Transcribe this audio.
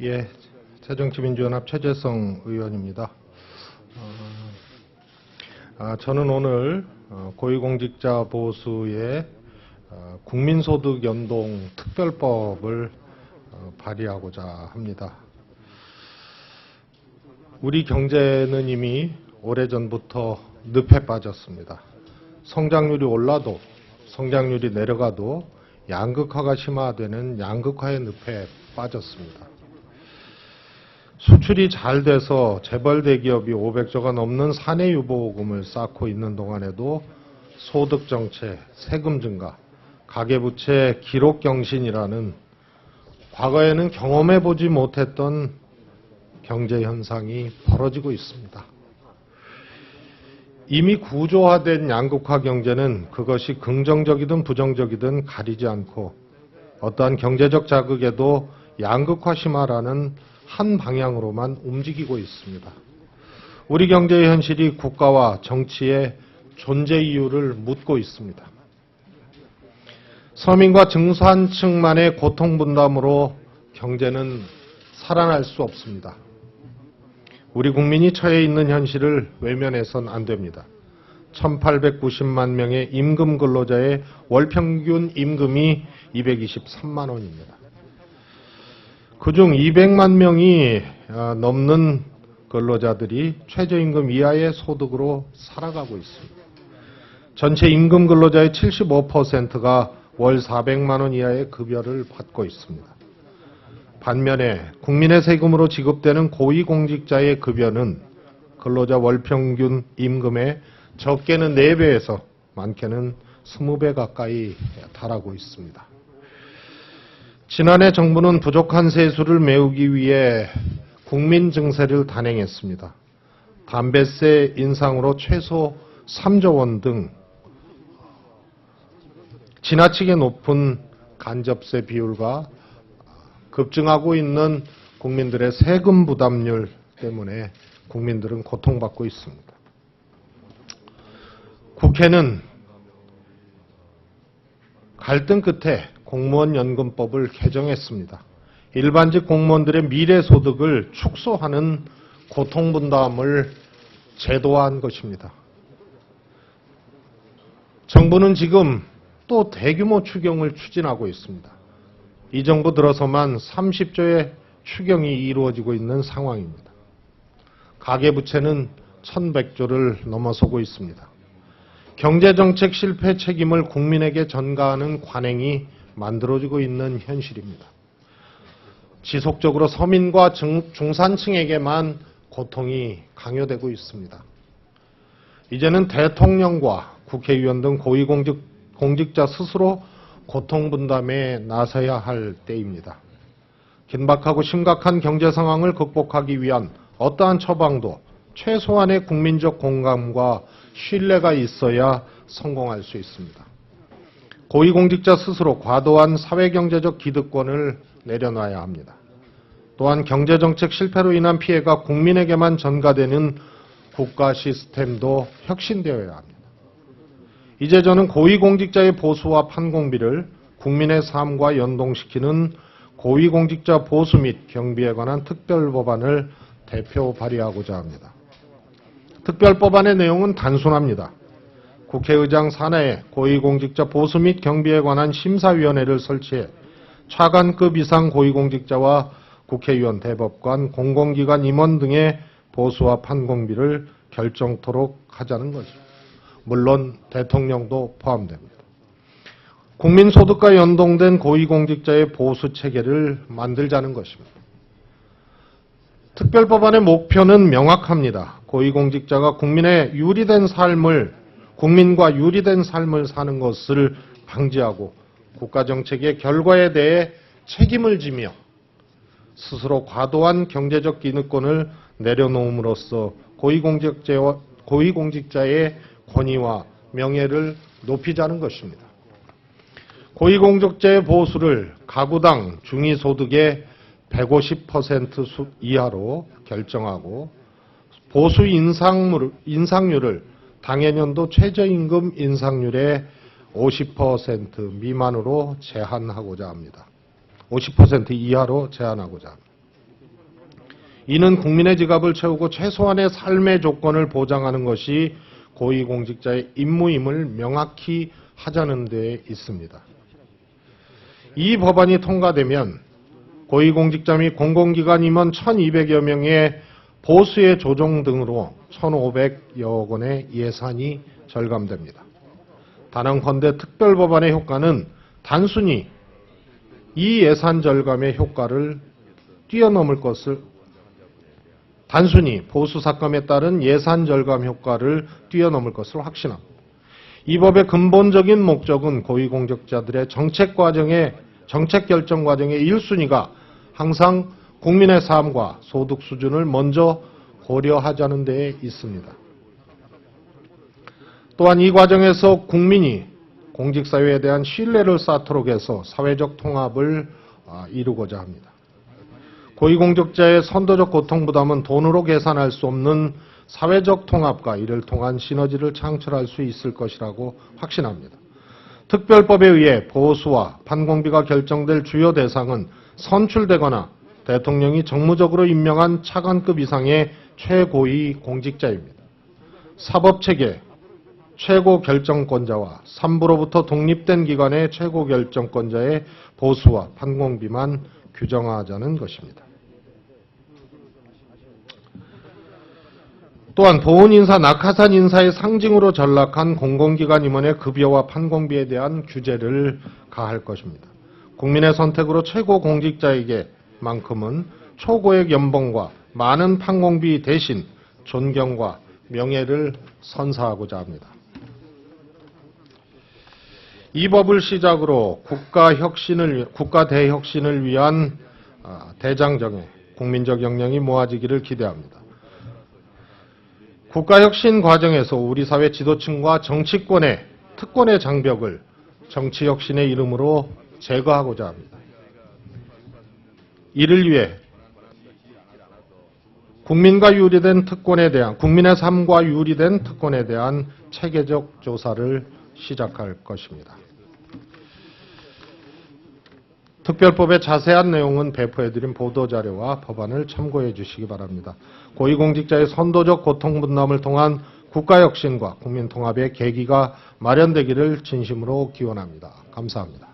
예, 새정치민주연합 최재성 의원입니다. 저는 오늘 고위공직자 보수의 국민소득 연동 특별법을 발의하고자 합니다. 우리 경제는 이미 오래전부터 늪에 빠졌습니다. 성장률이 올라도 성장률이 내려가도 양극화가 심화되는 양극화의 늪에 빠졌습니다. 수출이 잘 돼서 재벌 대기업이 500조가 넘는 사내유보금을 쌓고 있는 동안에도 소득 정체, 세금 증가, 가계부채 기록경신이라는 과거에는 경험해보지 못했던 경제 현상이 벌어지고 있습니다. 이미 구조화된 양극화 경제는 그것이 긍정적이든 부정적이든 가리지 않고 어떠한 경제적 자극에도 양극화 심화라는 한 방향으로만 움직이고 있습니다. 우리 경제의 현실이 국가와 정치의 존재 이유를 묻고 있습니다. 서민과 중산층만의 고통 분담으로 경제는 살아날 수 없습니다. 우리 국민이 처해 있는 현실을 외면해서는 안 됩니다. 1890만 명의 임금 근로자의 월 평균 임금이 223만 원입니다. 그중 200만 명이 넘는 근로자들이 최저임금 이하의 소득으로 살아가고 있습니다. 전체 임금 근로자의 75%가 월 400만 원 이하의 급여를 받고 있습니다. 반면에 국민의 세금으로 지급되는 고위공직자의 급여는 근로자 월평균 임금의 적게는 4배에서 많게는 20배 가까이 달하고 있습니다. 지난해 정부는 부족한 세수를 메우기 위해 국민 증세를 단행했습니다. 담배세 인상으로 최소 3조 원 등 지나치게 높은 간접세 비율과 급증하고 있는 국민들의 세금 부담률 때문에 국민들은 고통받고 있습니다. 국회는 갈등 끝에 공무원 연금법을 개정했습니다. 일반직 공무원들의 미래 소득을 축소하는 고통 분담을 제도화한 것입니다. 정부는 지금 또 대규모 추경을 추진하고 있습니다. 이 정부 들어서만 30조의 추경이 이루어지고 있는 상황입니다. 가계부채는 1100조를 넘어서고 있습니다. 경제정책 실패 책임을 국민에게 전가하는 관행이 만들어지고 있는 현실입니다. 지속적으로 서민과 중산층에게만 고통이 강요되고 있습니다. 이제는 대통령과 국회의원 등 고위공직자 스스로 고통 분담에 나서야 할 때입니다. 긴박하고 심각한 경제 상황을 극복하기 위한 어떠한 처방도 최소한의 국민적 공감과 신뢰가 있어야 성공할 수 있습니다. 고위공직자 스스로 과도한 사회경제적 기득권을 내려놔야 합니다. 또한 경제정책 실패로 인한 피해가 국민에게만 전가되는 국가 시스템도 혁신되어야 합니다. 이제 저는 고위공직자의 보수와 판공비를 국민의 삶과 연동시키는 고위공직자 보수 및 경비에 관한 특별법안을 대표 발의하고자 합니다. 특별법안의 내용은 단순합니다. 국회의장 산하에 고위공직자 보수 및 경비에 관한 심사위원회를 설치해 차관급 이상 고위공직자와 국회의원, 대법관, 공공기관 임원 등의 보수와 판공비를 결정토록 하자는 것입니다. 물론 대통령도 포함됩니다. 국민소득과 연동된 고위공직자의 보수체계를 만들자는 것입니다. 특별법안의 목표는 명확합니다. 고위공직자가 국민과 유리된 삶을 사는 것을 방지하고 국가정책의 결과에 대해 책임을 지며 스스로 과도한 경제적 기득권을 내려놓음으로써 고위공직자의 권위와 명예를 높이자는 것입니다. 고위공직자의 보수를 가구당 중위소득의 150% 이하로 결정하고 보수 인상률을 당해년도 최저임금 인상률의 50% 미만으로 제한하고자 합니다. 50% 이하로 제한하고자 합니다. 이는 국민의 지갑을 채우고 최소한의 삶의 조건을 보장하는 것이 고위공직자의 임무임을 명확히 하자는 데 있습니다. 이 법안이 통과되면 고위공직자 및 공공기관 임원 1,200여 명의 보수의 조정 등으로 1,500여 원의 예산이 절감됩니다. 단언컨대 특별법안의 효과는 단순히 이 예산 절감의 효과를 뛰어넘을 것을 단순히 보수 삭감에 따른 예산 절감 효과를 뛰어넘을 것을 확신합니다. 이 법의 근본적인 목적은 고위공직자들의 정책 결정 과정의 1순위가 항상 국민의 삶과 소득 수준을 먼저 고려하자는 데 있습니다. 또한 이 과정에서 국민이 공직사회에 대한 신뢰를 쌓도록 해서 사회적 통합을 이루고자 합니다. 고위공직자의 선도적 고통부담은 돈으로 계산할 수 없는 사회적 통합과 이를 통한 시너지를 창출할 수 있을 것이라고 확신합니다. 특별법에 의해 보수와 판공비가 결정될 주요 대상은 선출되거나 대통령이 정무적으로 임명한 차관급 이상의 최고위 공직자입니다. 사법체계 최고 결정권자와 3부로부터 독립된 기관의 최고 결정권자의 보수와 판공비만 규정하자는 것입니다. 또한 보훈 인사, 낙하산 인사의 상징으로 전락한 공공기관 임원의 급여와 판공비에 대한 규제를 가할 것입니다. 국민의 선택으로 최고 공직자에게만큼은 초고액 연봉과 많은 판공비 대신 존경과 명예를 선사하고자 합니다. 이 법을 시작으로 국가 대혁신을 위한 대장정의 국민적 역량이 모아지기를 기대합니다. 국가혁신 과정에서 우리 사회 지도층과 정치권의 특권의 장벽을 정치혁신의 이름으로 제거하고자 합니다. 이를 위해 국민의 삶과 유리된 특권에 대한 체계적 조사를 시작할 것입니다. 특별법의 자세한 내용은 배포해드린 보도자료와 법안을 참고해 주시기 바랍니다. 고위공직자의 선도적 고통분담을 통한 국가혁신과 국민통합의 계기가 마련되기를 진심으로 기원합니다. 감사합니다.